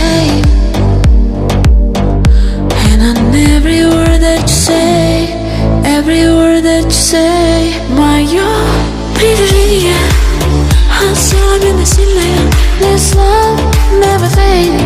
same. And on every word that you say, every word that you say, my you're pretty, yeah. I'm still in the ceiling. This love never fades.